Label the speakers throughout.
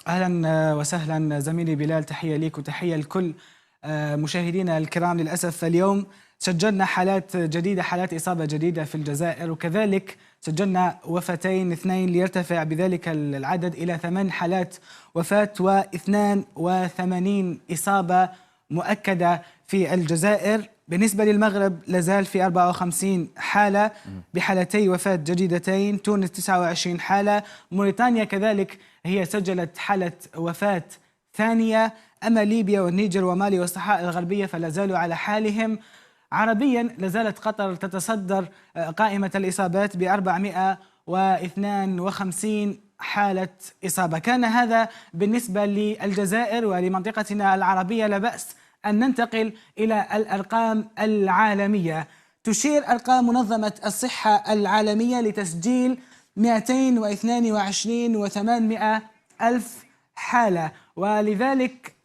Speaker 1: أهلا وسهلا زميلي بلال، تحية ليك وتحية لكل مشاهدينا الكرام. للأسف اليوم سجلنا حالات جديدة، حالات إصابة جديدة في الجزائر، وكذلك سجلنا وفاتين اثنين ليرتفع بذلك العدد إلى 8 حالات وفاة و82 إصابة مؤكدة في الجزائر. بالنسبة للمغرب لازال في 54 حالة بحالتي وفاة جديدتين، تونس 29 حالة، موريتانيا كذلك هي سجلت حالة وفاة ثانية، أما ليبيا والنيجر ومالي والصحراء الغربية فلا زالوا على حالهم. عربيا لازالت قطر تتصدر قائمة الإصابات ب 452 حالة إصابة. كان هذا بالنسبة للجزائر ولمنطقتنا العربية. لا بأس أن ننتقل إلى الأرقام العالمية. تشير أرقام منظمة الصحة العالمية لتسجيل 222,800 ألف حالة، ولذلك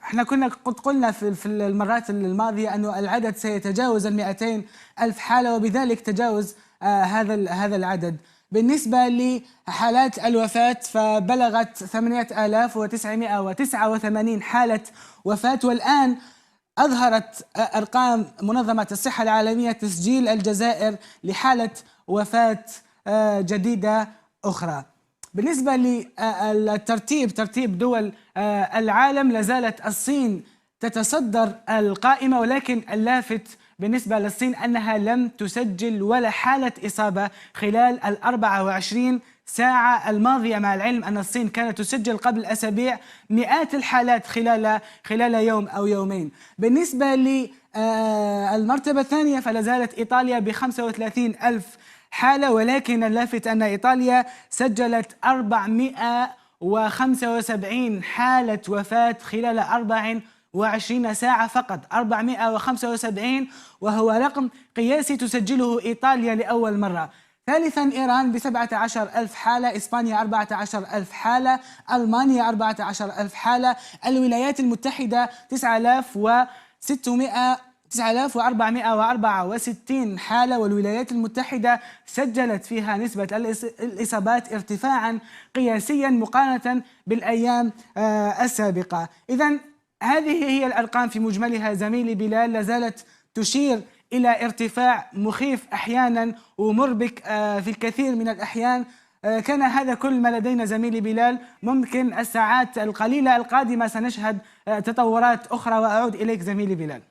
Speaker 1: احنا كنا قد قلنا في المرات الماضية أنه العدد سيتجاوز 200 ألف حالة، وبذلك تجاوز هذا العدد. بالنسبة لحالات الوفاة فبلغت 8989 حالة وفاة، والآن أظهرت أرقام منظمة الصحة العالمية تسجيل الجزائر لحالة وفاة جديدة أخرى. بالنسبة للترتيب، ترتيب دول العالم، لازالت الصين تتصدر القائمة، ولكن اللافت بالنسبة للصين أنها لم تسجل ولا حالة إصابة خلال 24 ساعة الماضية، مع العلم أن الصين كانت تسجل قبل أسابيع مئات الحالات خلال يوم أو يومين. بالنسبة للمرتبة الثانية فلازالت إيطاليا ب35 ألف حالة، ولكن اللافت أن إيطاليا سجلت 475 حالة وفاة خلال 24 ساعة فقط. 475، وهو رقم قياسي تسجله إيطاليا لأول مرة. ثالثا إيران ب17 ألف حالة، إسبانيا 14 ألف حالة، ألمانيا 14 ألف حالة، الولايات المتحدة 9464 حالة، والولايات المتحدة سجلت فيها نسبة الإصابات ارتفاعا قياسيا مقارنة بالأيام السابقة. إذن هذه هي الأرقام في مجملها زميلي بلال، لازالت تشير إلى ارتفاع مخيف أحيانا ومربك في الكثير من الأحيان. كان هذا كل ما لدينا زميلي بلال. ممكن الساعات القليلة القادمة سنشهد تطورات أخرى، وأعود إليك زميلي بلال.